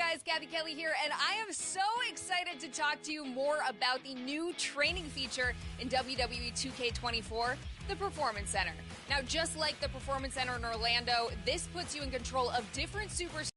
guys, Gabby Kelly here, and I am so excited to talk to you more about the new training feature in WWE 2K24, the Performance Center. Now, just like the Performance Center in Orlando, this puts you in control of different superstars.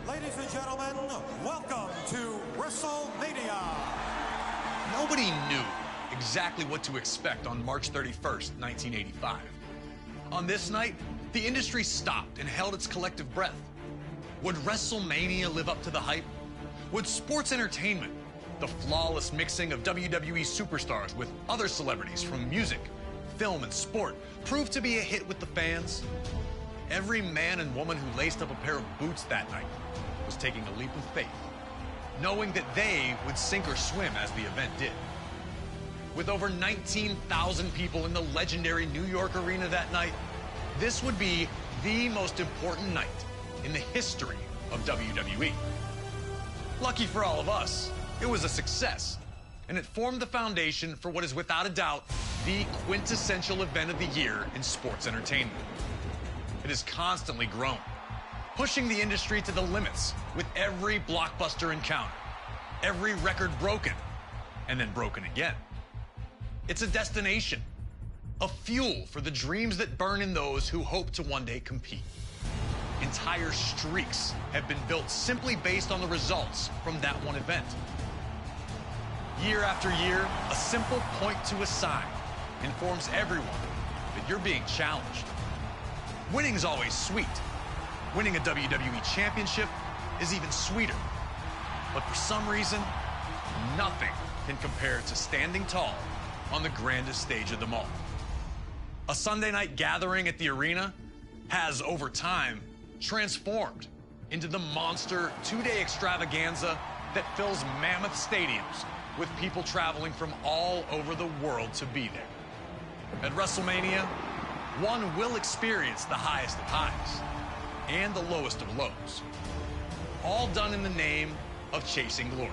Ladies and gentlemen, welcome to WrestleMania. Nobody knew exactly what to expect on March 31st, 1985. On this night, the industry stopped and held its collective breath. Would WrestleMania live up to the hype? Would sports entertainment, the flawless mixing of WWE superstars with other celebrities from music, film, and sport, prove to be a hit with the fans? Every man and woman who laced up a pair of boots that night was taking a leap of faith, knowing that they would sink or swim as the event did. With over 19,000 people in the legendary New York Arena that night, this would be the most important night in the history of WWE. Lucky for all of us, it was a success, and it formed the foundation for what is without a doubt the quintessential event of the year in sports entertainment. It has constantly grown, pushing the industry to the limits with every blockbuster encounter, every record broken, and then broken again. It's a destination, a fuel for the dreams that burn in those who hope to one day compete. Entire streaks have been built simply based on the results from that one event. Year after year, a simple point to a sign informs everyone that you're being challenged. Winning's always sweet. Winning a WWE championship is even sweeter. But for some reason, nothing can compare to standing tall on the grandest stage of them all. A Sunday night gathering at the arena has, over time, transformed into the monster two-day extravaganza that fills mammoth stadiums with people traveling from all over the world to be there. At WrestleMania, one will experience the highest of highs and the lowest of lows, all done in the name of chasing glory.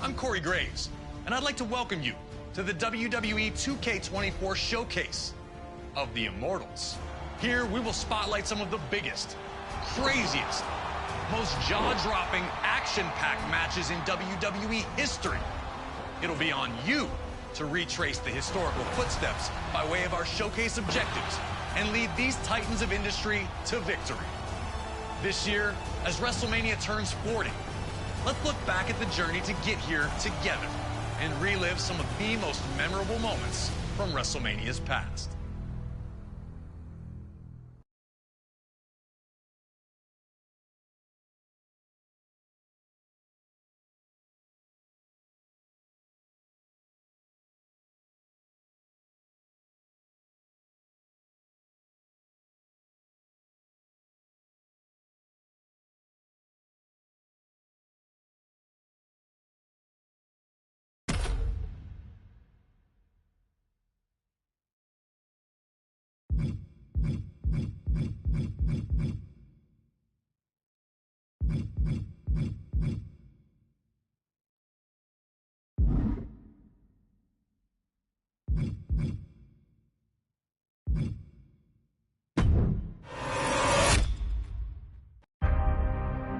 I'm Corey Graves, and I'd like to welcome you to the WWE 2K24 Showcase of the Immortals. Here, we will spotlight some of the biggest, craziest, most jaw-dropping, action-packed matches in WWE history. It'll be on you to retrace the historical footsteps by way of our showcase objectives and lead these titans of industry to victory. This year, as WrestleMania turns 40, let's look back at the journey to get here together and relive some of the most memorable moments from WrestleMania's past.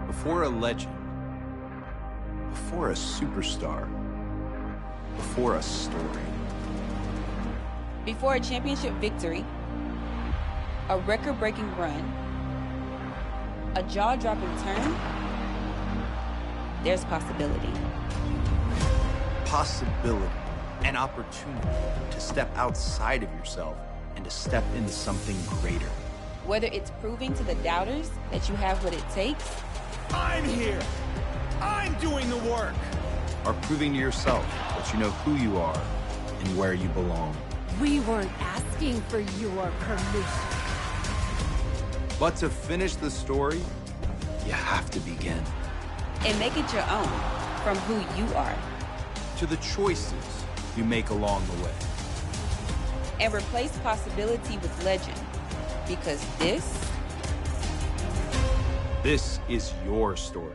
Before a legend, before a superstar, before a story. Before a championship victory, a record-breaking run, a jaw-dropping turn, there's possibility. Possibility, an opportunity to step outside of yourself and to step into something greater. Whether it's proving to the doubters that you have what it takes, I'm here. I'm doing the work. Or proving to yourself that you know who you are and where you belong. We weren't asking for your permission. But to finish the story, you have to begin. And make it your own from who you are. To the choices you make along the way. And replace possibility with legend. Because this is your story.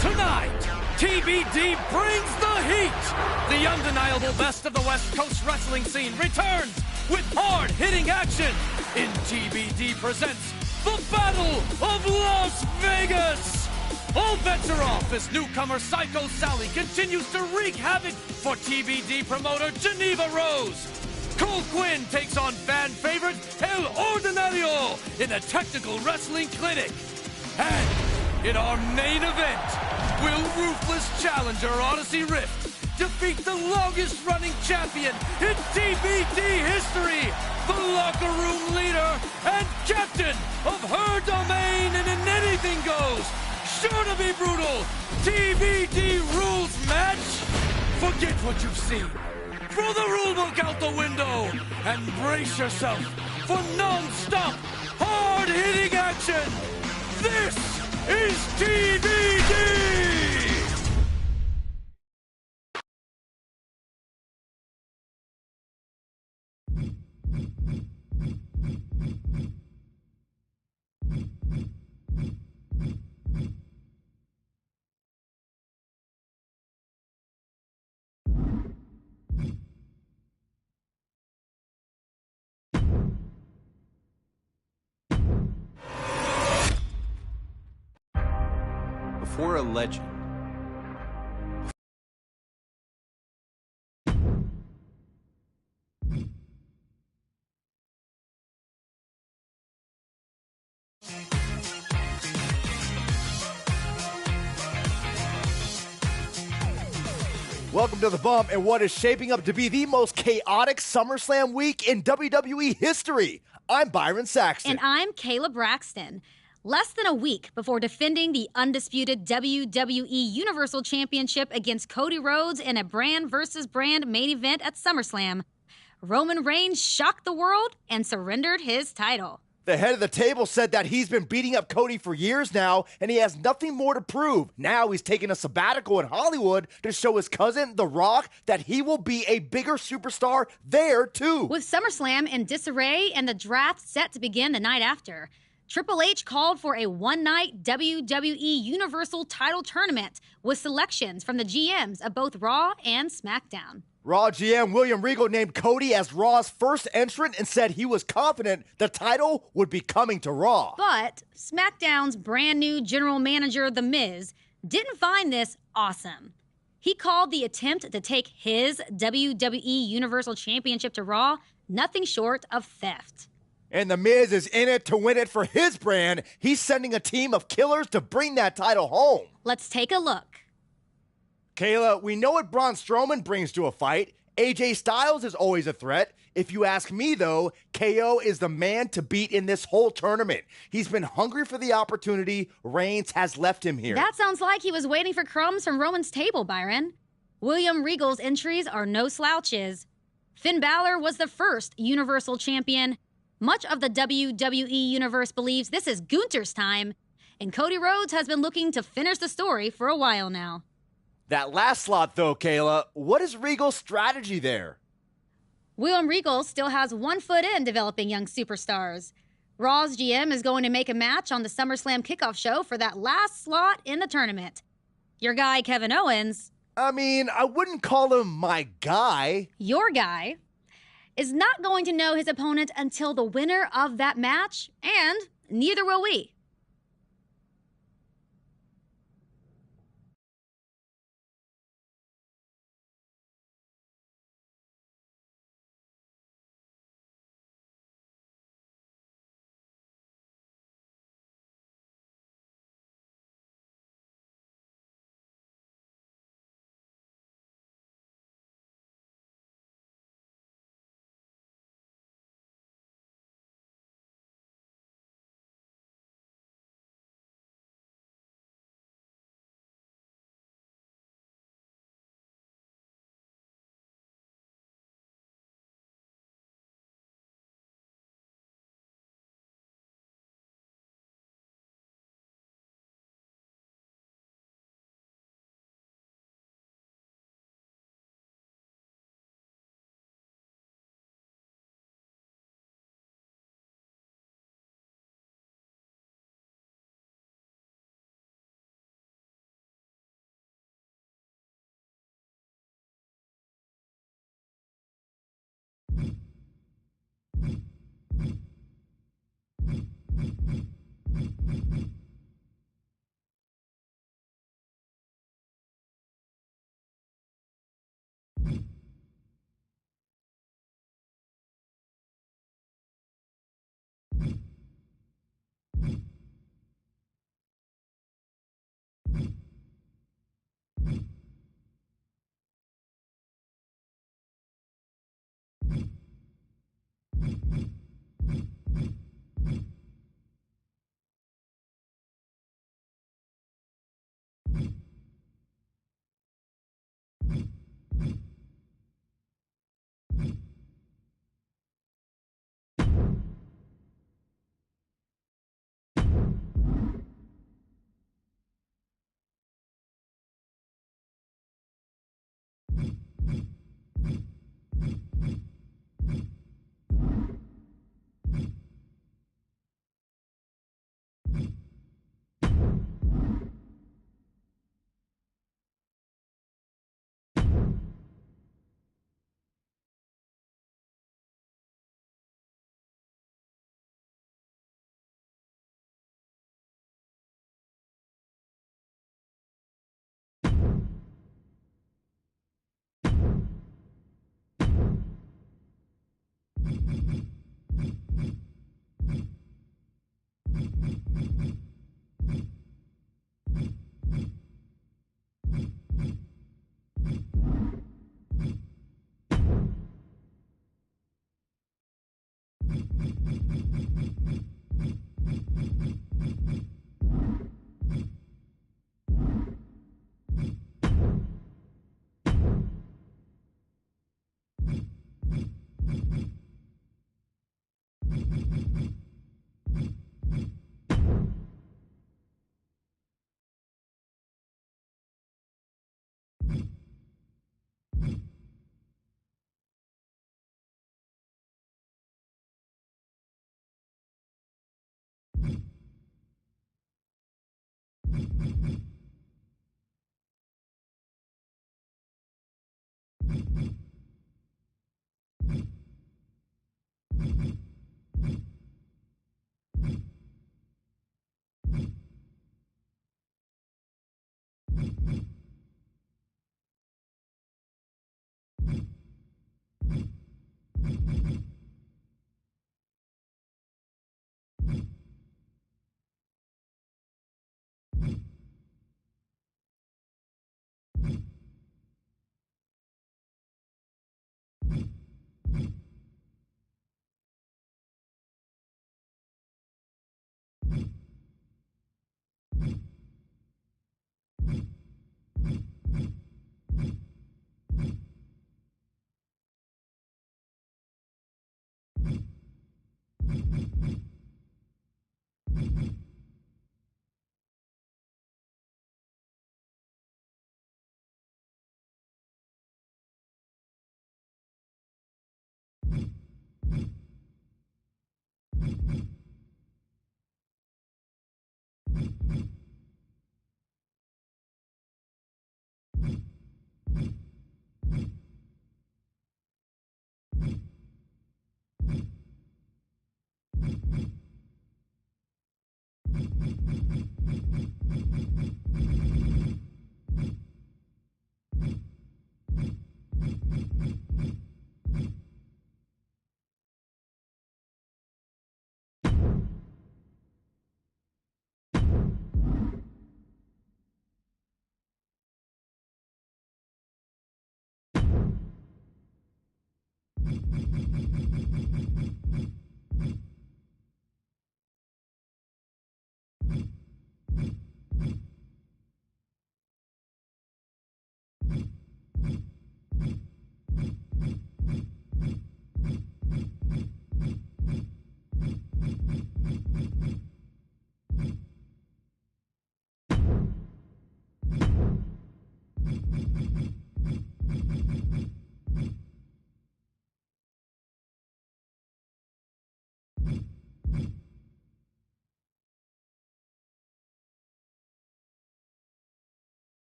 Tonight, TBD brings the heat. The undeniable best of the West Coast wrestling scene returns with hard-hitting action in TBD presents the Battle of Las Vegas. All bets are off as newcomer Psycho Sally continues to wreak havoc for TBD promoter Geneva Rose. Cole Quinn takes on fan favorite El Ordinario in a technical wrestling clinic. And in our main event, will ruthless challenger Odyssey Rift defeat the longest-running champion in TBD history, the locker room leader and captain of her domain in an anything goes, sure to be brutal, TBD rules match? Forget what you've seen. Throw the rulebook out the window and brace yourself for non-stop, hard-hitting action. This is TBD! Before a legend, welcome to The Bump and what is shaping up to be the most chaotic SummerSlam week in WWE history. I'm Byron Saxton. And I'm Kayla Braxton. Less than a week before defending the undisputed WWE Universal Championship against Cody Rhodes in a brand versus brand main event at SummerSlam, Roman Reigns shocked the world and surrendered his title. The head of the table said that he's been beating up Cody for years now, and he has nothing more to prove. Now he's taking a sabbatical in Hollywood to show his cousin, The Rock, that he will be a bigger superstar there, too. With SummerSlam in disarray and the draft set to begin the night after, Triple H called for a one-night WWE Universal title tournament with selections from the GMs of both Raw and SmackDown. Raw GM William Regal named Cody as Raw's first entrant and said he was confident the title would be coming to Raw. But SmackDown's brand new general manager, The Miz, didn't find this awesome. He called the attempt to take his WWE Universal Championship to Raw nothing short of theft. And The Miz is in it to win it for his brand. He's sending a team of killers to bring that title home. Let's take a look. Kayla, we know what Braun Strowman brings to a fight. AJ Styles is always a threat. If you ask me, though, KO is the man to beat in this whole tournament. He's been hungry for the opportunity. Reigns has left him here. That sounds like he was waiting for crumbs from Roman's table, Byron. William Regal's entries are no slouches. Finn Balor was the first Universal Champion. Much of the WWE Universe believes this is Gunther's time, and Cody Rhodes has been looking to finish the story for a while now. That last slot, though, Kayla, what is Regal's strategy there? William Regal still has 1 foot in developing young superstars. Raw's GM is going to make a match on the SummerSlam kickoff show for that last slot in the tournament. Your guy, Kevin Owens... I mean, I wouldn't call him my guy. Your guy is not going to know his opponent until the winner of that match, and neither will we.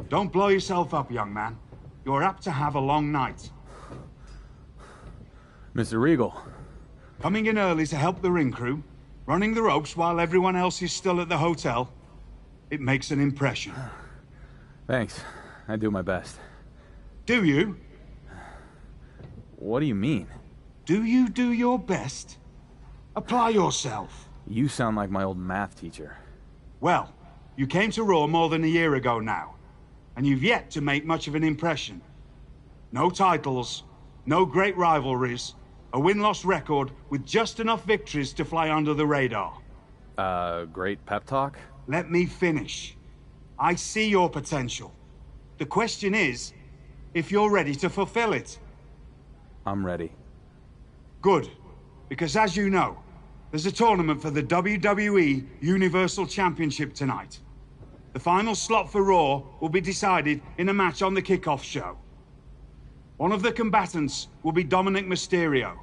Don't blow yourself up, young man. You're apt to have a long night. Mr. Regal. Coming in early to help the ring crew, running the ropes while everyone else is still at the hotel, it makes an impression. Thanks. I do my best. Do you? What do you mean? Do you do your best? Apply yourself. You sound like my old math teacher. Well, you came to Raw more than a year ago now, and you've yet to make much of an impression. No titles, no great rivalries, a win-loss record with just enough victories to fly under the radar. Great pep talk? Let me finish. I see your potential. The question is, if you're ready to fulfill it. I'm ready. Good, because as you know, there's a tournament for the WWE Universal Championship tonight. The final slot for Raw will be decided in a match on the kickoff show. One of the combatants will be Dominic Mysterio.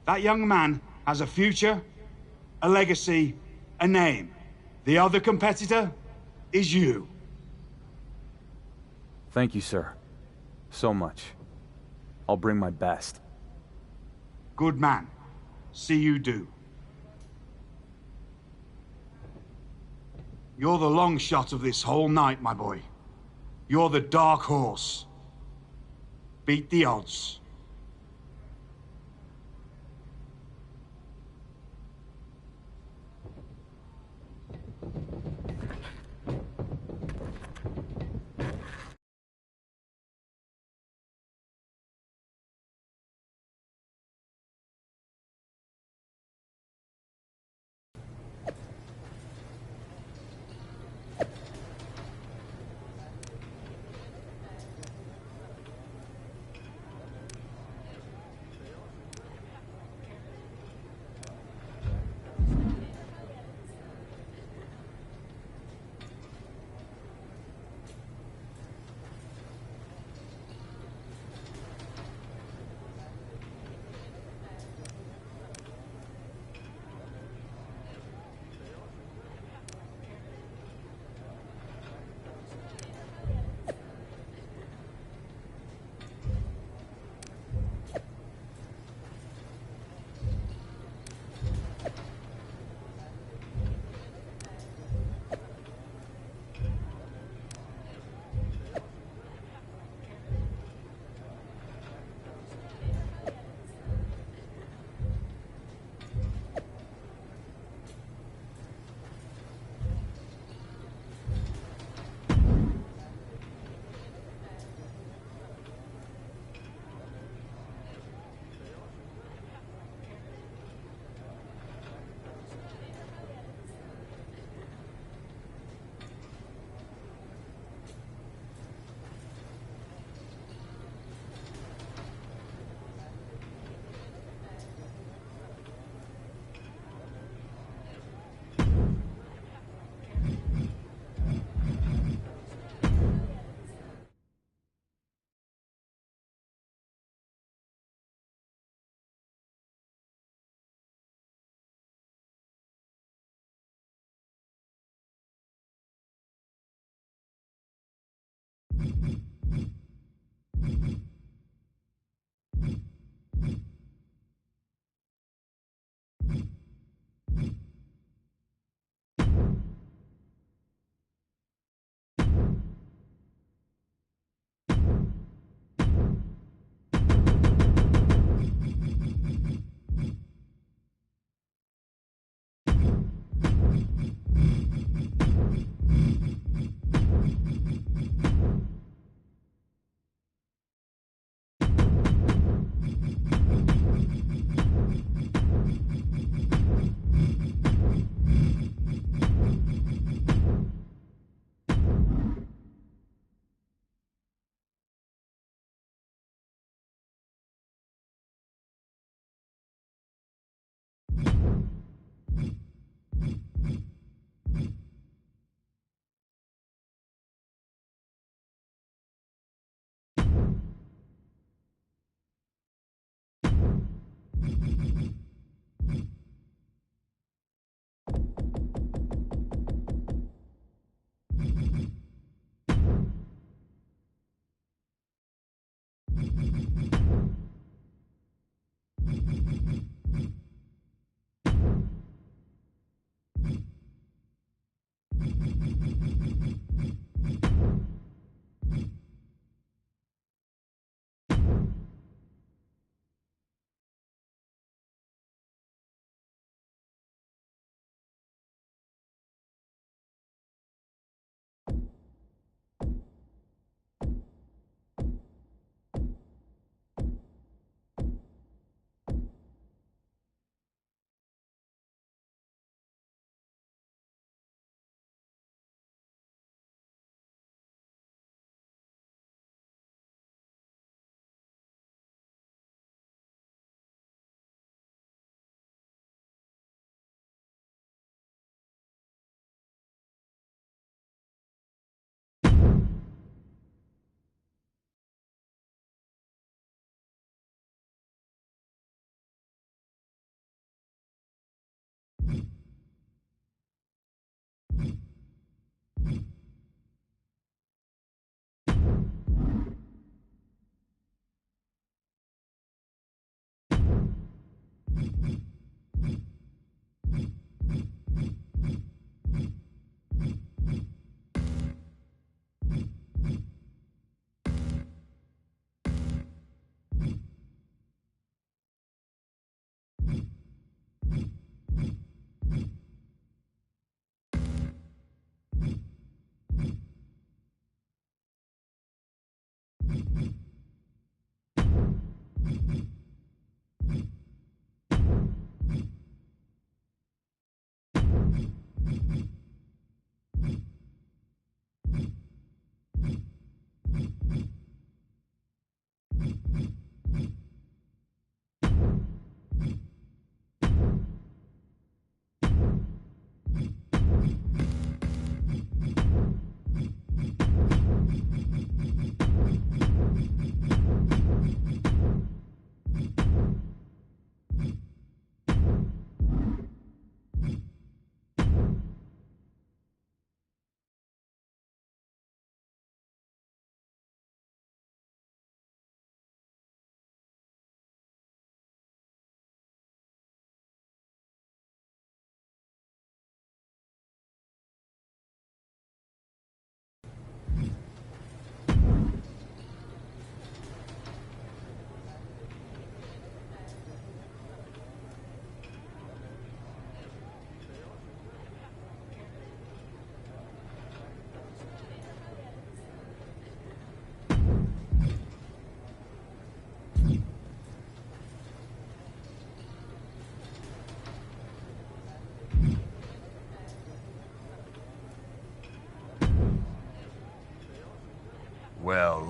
That young man has a future, a legacy, a name. The other competitor is you. Thank you, sir. So much. I'll bring my best. Good man. See you do. You're the long shot of this whole night, my boy. You're the dark horse. Beat the odds.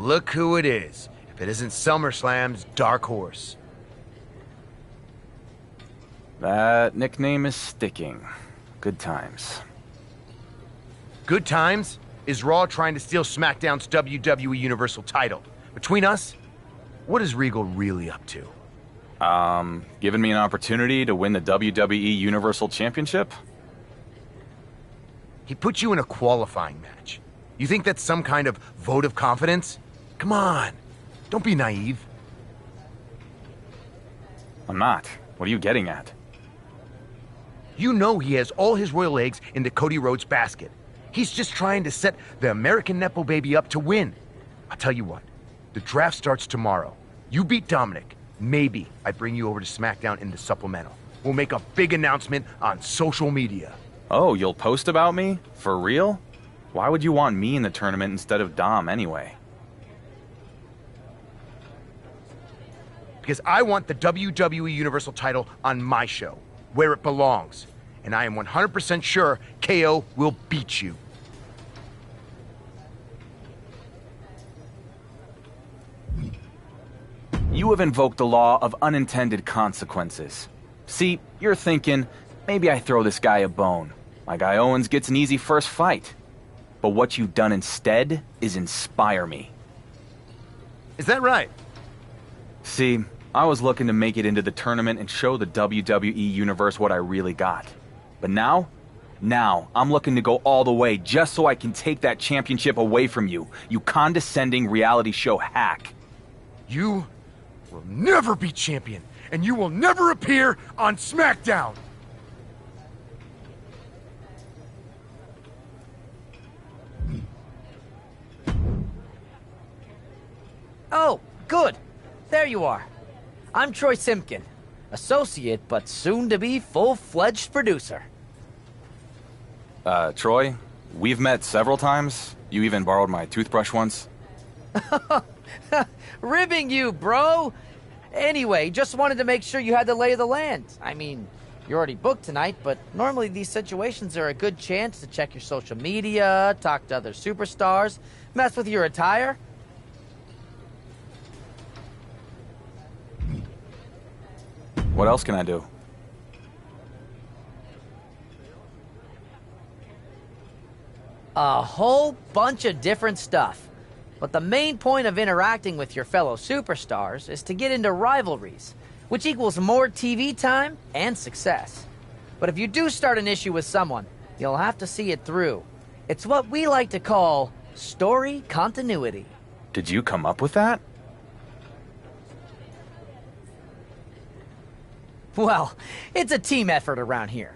look who it is, if it isn't SummerSlam's dark horse. That nickname is sticking. Good times. Good times is Raw trying to steal SmackDown's WWE Universal title. Between us, what is Regal really up to? Giving me an opportunity to win the WWE Universal Championship? He put you in a qualifying match. You think that's some kind of vote of confidence? Come on, don't be naive. I'm not. What are you getting at? You know he has all his royal eggs into Cody Rhodes' basket. He's just trying to set the American Nepo baby up to win. I'll tell you what, the draft starts tomorrow. You beat Dominic. Maybe I bring you over to SmackDown in the supplemental. We'll make a big announcement on social media. Oh, you'll post about me? For real? Why would you want me in the tournament instead of Dom anyway? Because I want the WWE Universal title on my show, where it belongs. And I am 100% sure KO will beat you. You have invoked the law of unintended consequences. See, you're thinking, maybe I throw this guy a bone. My guy Owens gets an easy first fight. But what you've done instead is inspire me. Is that right? See, I was looking to make it into the tournament and show the WWE Universe what I really got. But now I'm looking to go all the way just so I can take that championship away from you, you condescending reality show hack. You will never be champion, and you will never appear on SmackDown! Oh, good. There you are. I'm Troy Simpkin, associate but soon-to-be full-fledged producer. Troy, we've met several times. You even borrowed my toothbrush once. Ribbing you, bro! Anyway, just wanted to make sure you had the lay of the land. I mean, you're already booked tonight, but normally these situations are a good chance to check your social media, talk to other superstars, mess with your attire. What else can I do? A whole bunch of different stuff. But the main point of interacting with your fellow superstars is to get into rivalries, which equals more TV time and success. But if you do start an issue with someone, you'll have to see it through. It's what we like to call story continuity. Did you come up with that? Well, it's a team effort around here.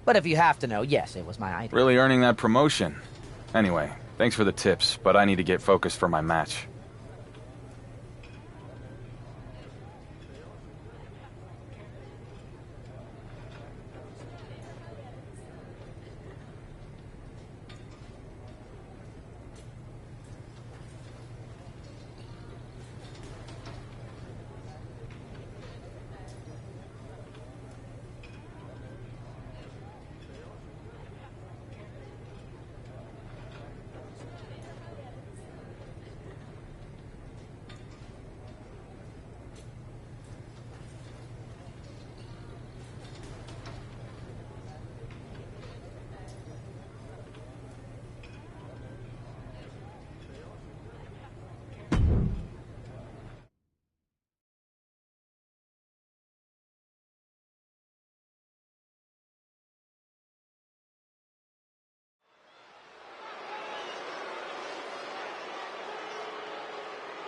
But if you have to know, yes, it was my idea. Really earning that promotion. Anyway, thanks for the tips, but I need to get focused for my match.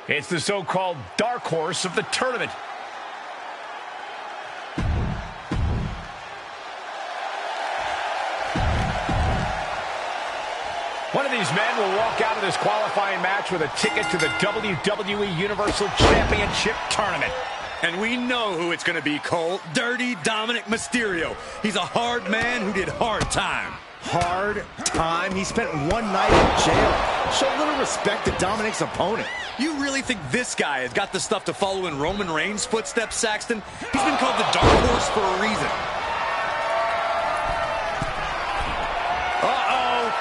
It's the so-called dark horse of the tournament. One of these men will walk out of this qualifying match with a ticket to the WWE Universal Championship Tournament. And we know who it's going to be, Cole. Dirty Dominic Mysterio. He's a hard man who did hard time. Hard time? He spent one night in jail. Show little respect to Dominic's opponent. You really think this guy has got the stuff to follow in Roman Reigns' footsteps, Saxton? He's been called the Dark Horse for a reason. Uh-oh.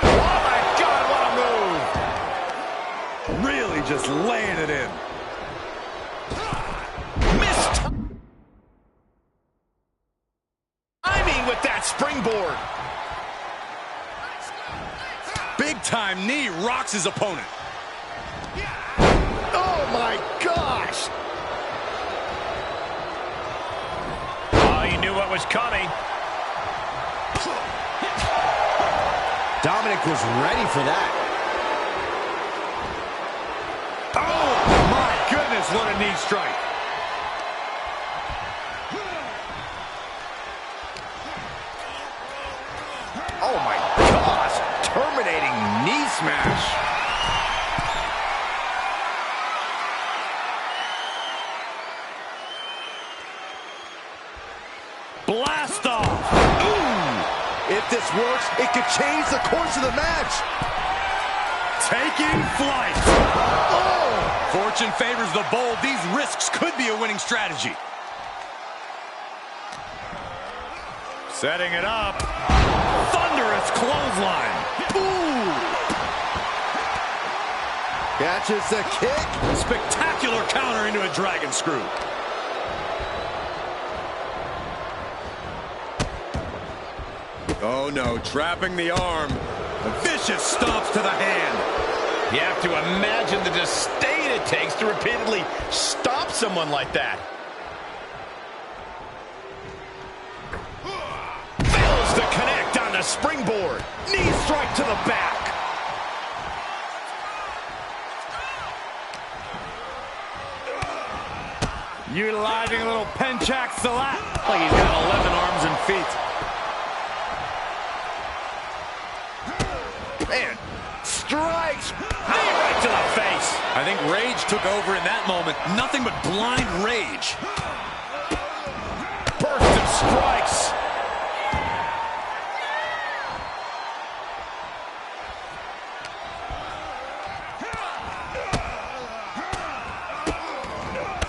Oh, my God, what a move. Really just laying it in. Missed timing with that springboard. Big time knee rocks his opponent. Oh my gosh! Oh, he knew what was coming. Dominic was ready for that. Oh my goodness, what a knee strike. Oh my gosh, terminating knee smash. Blast off. Ooh! If this works, it could change the course of the match. Taking flight. Oh! Fortune favors the bold. These risks could be a winning strategy. Setting it up. Thunderous clothesline. Ooh! Catches the kick. Spectacular counter into a dragon screw. Oh no, trapping the arm. A vicious stomps to the hand. You have to imagine the disdain it takes to repeatedly stop someone like that. Fails to connect on the springboard. Knee strike to the back. Utilizing a little penchak salat. Like he's got 11 arms and feet. Man, strikes. Knee right to the face. I think rage took over in that moment. Nothing but blind rage. Burst of strikes.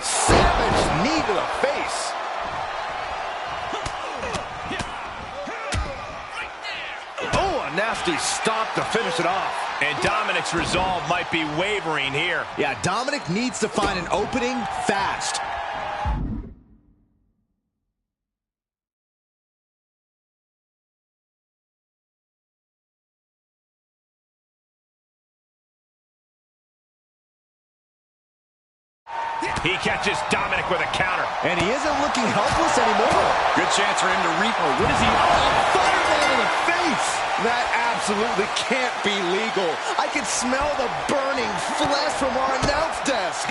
Savage knee to the face. Oh, a nasty stomp to finish it off. And Dominic's resolve might be wavering here. Yeah, Dominic needs to find an opening fast. He catches Dominic with a counter. And he isn't looking helpless anymore. Good chance for him to reap. What is he? Oh, fireball to the face. That absolutely can't be legal. I can smell the burning flesh from our announce desk.